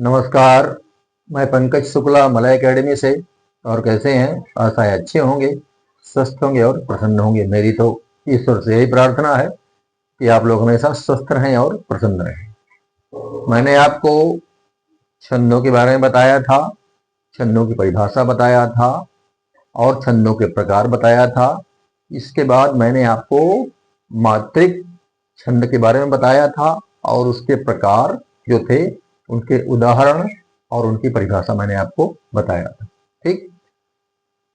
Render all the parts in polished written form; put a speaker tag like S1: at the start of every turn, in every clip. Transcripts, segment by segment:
S1: नमस्कार। मैं Pankaj Shukla Malay academy से। और कैसे हैं? आशा है अच्छे होंगे, स्वस्थ होंगे और प्रसन्न होंगे। मेरी तो ईश्वर से यही प्रार्थना है कि आप लोग हमेशा स्वस्थ रहें और प्रसन्न रहें। मैंने आपको छंदों के बारे में बताया था, छंदों की परिभाषा बताया था और छंदों के प्रकार बताया था। इसके बाद मैंने आपको मात्रिक छंद के बारे में बताया था और उसके प्रकार जो थे उनके उदाहरण और उनकी परिभाषा मैंने आपको बताया था। ठीक,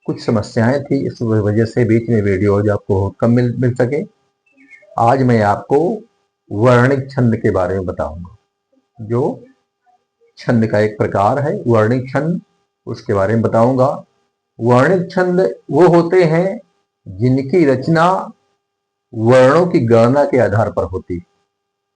S1: कुछ समस्याएं थी, इस वजह से बीच में वीडियो आपको कम मिल सके। आज मैं आपको वर्णिक छंद के बारे में बताऊंगा, जो छंद का एक प्रकार है वर्णिक छंद, उसके बारे में बताऊंगा। वर्णिक छंद वो होते हैं जिनकी रचना वर्णों की गणना के आधार पर होती।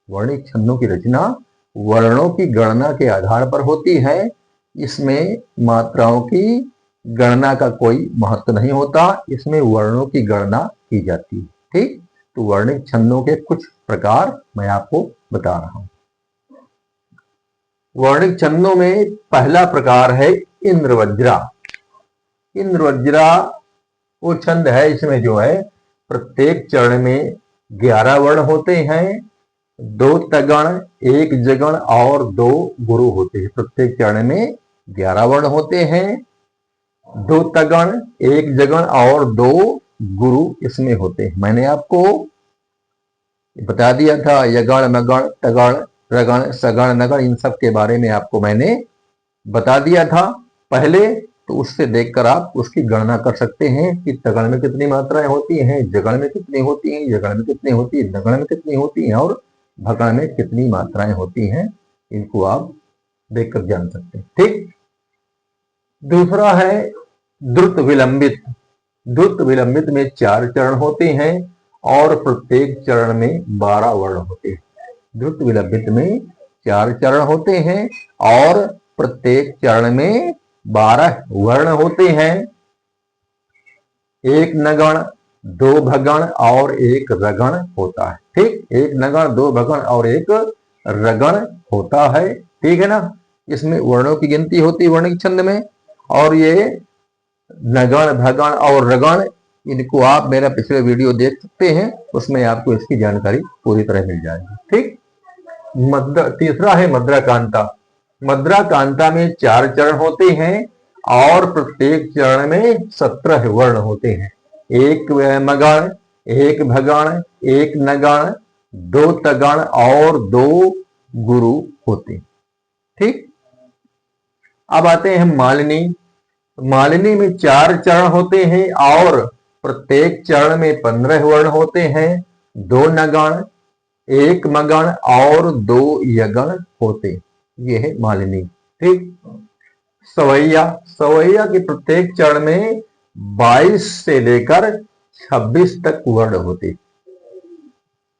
S1: वर्णिक छंदों की रचना वर्णों की गणना के आधार पर होती है। इसमें मात्राओं की गणना का कोई महत्व नहीं होता, इसमें वर्णों की गणना की जाती है। ठीक, तो वर्णिक छंदों के कुछ प्रकार मैं आपको बता रहा हूं। वर्णिक छंदों में पहला प्रकार है इंद्रवज्रा। इंद्रवज्रा वो छंद है, इसमें जो है प्रत्येक चरण में 11 वर्ण होते हैं, 2 तगण, 1 जगण और 2 गुरु होते हैं। प्रत्येक चरण में 11 वर्ण होते हैं, 2 तगण, 1 जगण और 2 गुरु इसमें होते हैं। मैंने आपको बता दिया था यगण, मगण, तगण, रगण, सगण, नगण, इन सब के बारे में आपको मैंने बता दिया था पहले। तो उससे देखकर आप उसकी गणना कर सकते हैं कि तगण में कितनी मात्राएं होती हैं, जगण में कितनी होती हैं, यगण में कितनी होती है, नगण में कितनी होती हैं और भगण में कितनी मात्राएं होती हैं। इनको आप देखकर जान सकते हैं। ठीक, दूसरा है द्रुत विलंबित। द्रुत विलंबित में 4 चरण होते हैं और प्रत्येक चरण में 12 वर्ण होते हैं। द्रुत विलंबित में 4 चरण होते हैं और प्रत्येक चरण में 12 वर्ण होते हैं। 1 नगण, 2 भगण और 1 रगण होता है। ठीक, 1 नगण, 2 भगण और 1 रगण होता है। ठीक है ना। इसमें वर्णों की गिनती होती है वर्णिक छंद में। और ये नगण, भगण और रगण, इनको आप मेरा पिछले वीडियो देख सकते हैं, उसमें आपको इसकी जानकारी पूरी तरह मिल जाएगी। ठीक, तीसरा है मद्राकांता। मद्राकांता में 4 चरण होते हैं और प्रत्येक चरण में 17 वर्ण होते हैं। 1 मगण, 1 भगण, 1 नगण, 2 तगण और 2 गुरु होते हैं। ठीक, अब आते हैं मालिनी। मालिनी में 4 चरण होते हैं और प्रत्येक चरण में 15 वर्ण होते हैं। 2 नगण, 1 मगण और 2 यगण होते। ये है मालिनी। ठीक, सवैया। सवैया के प्रत्येक चरण में 22 से लेकर 26 तक वर्ण होते।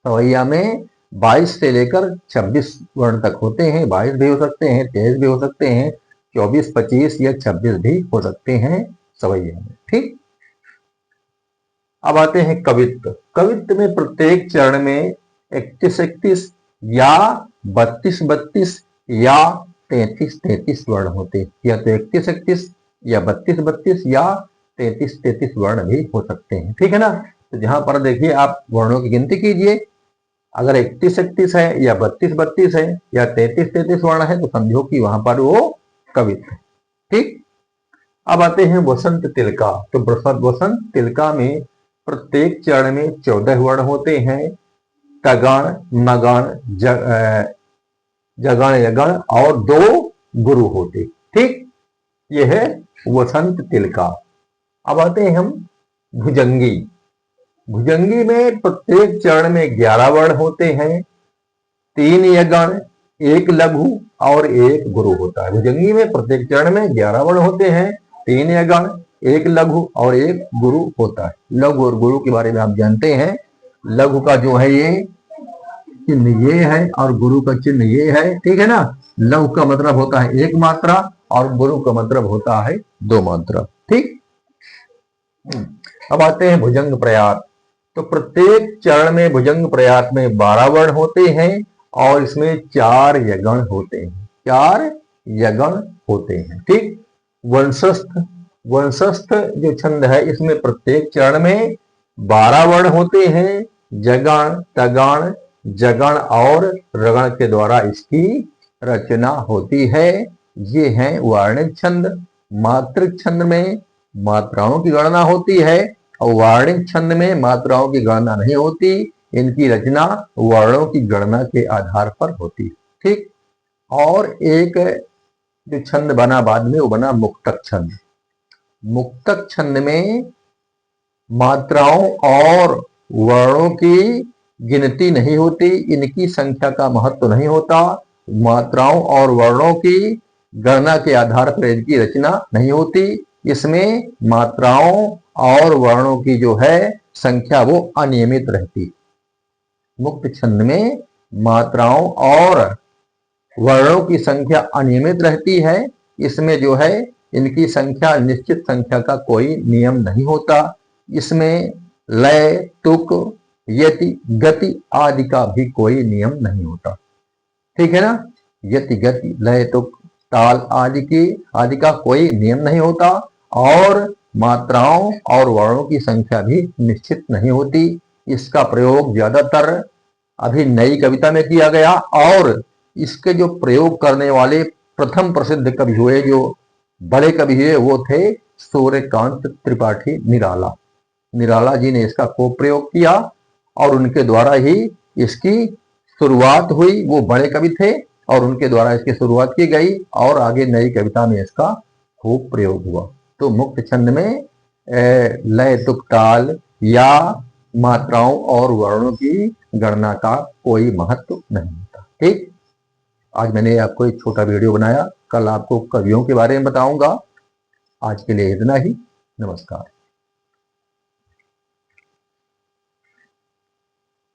S1: सवैया में 22 से लेकर 26 वर्ण तक होते हैं। 22 भी हो सकते हैं, 23 भी हो सकते हैं, 24, 25 या 26 भी हो सकते हैं सवैया में। ठीक, अब आते हैं कवित्त। कवित्त में प्रत्येक चरण में 31-31 या 32-32 या 33-33 वर्ण होते, या तो 31-31 या 32-32 या 33-33 वर्ण भी हो सकते हैं। ठीक है ना। तो जहां पर देखिए आप वर्णों की गिनती कीजिए, अगर 31-31 है या 32-32 है या 33-33 वर्ण है तो समझो कि वहां पर वो कवित्त है। ठीक, अब आते हैं वसंत तिलका। तो वसंत तिलका में प्रत्येक चरण में 14 वर्ण होते हैं। तगण, मगण, जगण, यगण और 2 गुरु होते। ठीक, यह है वसंत तिलका। अब आते हैं हम भुजंगी। भुजंगी में प्रत्येक चरण में 11 वर्ण होते हैं। 3 यगण, 1 लघु और 1 गुरु होता है। भुजंगी में प्रत्येक चरण में 11 वर्ण होते हैं, 3 यगण, 1 लघु और 1 गुरु होता है। लघु और गुरु के बारे में आप जानते हैं। लघु का जो है ये चिन्ह ये है और गुरु का चिन्ह ये है। ठीक है ना। लघु का मतलब होता है 1 मात्रा और गुरु का मतलब होता है 2 मात्रा। ठीक, अब आते हैं भुजंग प्रयात। तो प्रत्येक चरण में भुजंग प्रयात में 12 वर्ण होते हैं और इसमें 4 यगण होते हैं। 4 यगण होते हैं। ठीक, वंशस्थ, वंशस्थ जो छंद है इसमें प्रत्येक चरण में 12 वर्ण होते हैं। जगण, तगण, जगण और रगण के द्वारा इसकी रचना होती है। ये हैं वार्णिक छंद। मात्रिक छंद में मात्राओं की गणना होती है और वार्णिक छंद में मात्राओं की गणना नहीं होती। इनकी रचना वर्णों की गणना के आधार पर होती है। ठीक, और एक जो छंद बना बाद में वो बना मुक्तक छंद। मुक्तक छंद में मात्राओं और वर्णों की गिनती नहीं होती, इनकी संख्या का महत्व नहीं होता। मात्राओं और वर्णों की गणना के आधार पर इनकी रचना नहीं होती। इसमें मात्राओं और वर्णों की जो है संख्या वो अनियमित रहती। मुक्त छंद में मात्राओं और वर्णों की संख्या अनियमित रहती है। इसमें जो है इनकी संख्या निश्चित संख्या का कोई नियम नहीं होता। इसमें लय, तुक, यति, गति आदि का भी कोई नियम नहीं होता। ठीक है ना, यति, गति, लय, तुक, ताल आदि का कोई नियम नहीं होता और मात्राओं और वर्णों की संख्या भी निश्चित नहीं होती। इसका प्रयोग ज्यादातर अभी नई कविता में किया गया और इसके जो प्रयोग करने वाले प्रथम प्रसिद्ध कवि हुए, जो बड़े कवि हुए, वो थे सूर्यकांत त्रिपाठी निराला। निराला जी ने इसका खूब प्रयोग किया और उनके द्वारा ही इसकी शुरुआत हुई। वो बड़े कवि थे और उनके द्वारा इसकी शुरुआत की गई और आगे नई कविता में इसका खूब प्रयोग हुआ। तो मुक्त छंद में लय, तुक, ताल या मात्राओं और वर्णों की गणना का कोई महत्व नहीं होता। ठीक, आज मैंने आपको एक छोटा वीडियो बनाया, कल आपको कवियों के बारे में बताऊंगा। आज के लिए इतना ही, नमस्कार।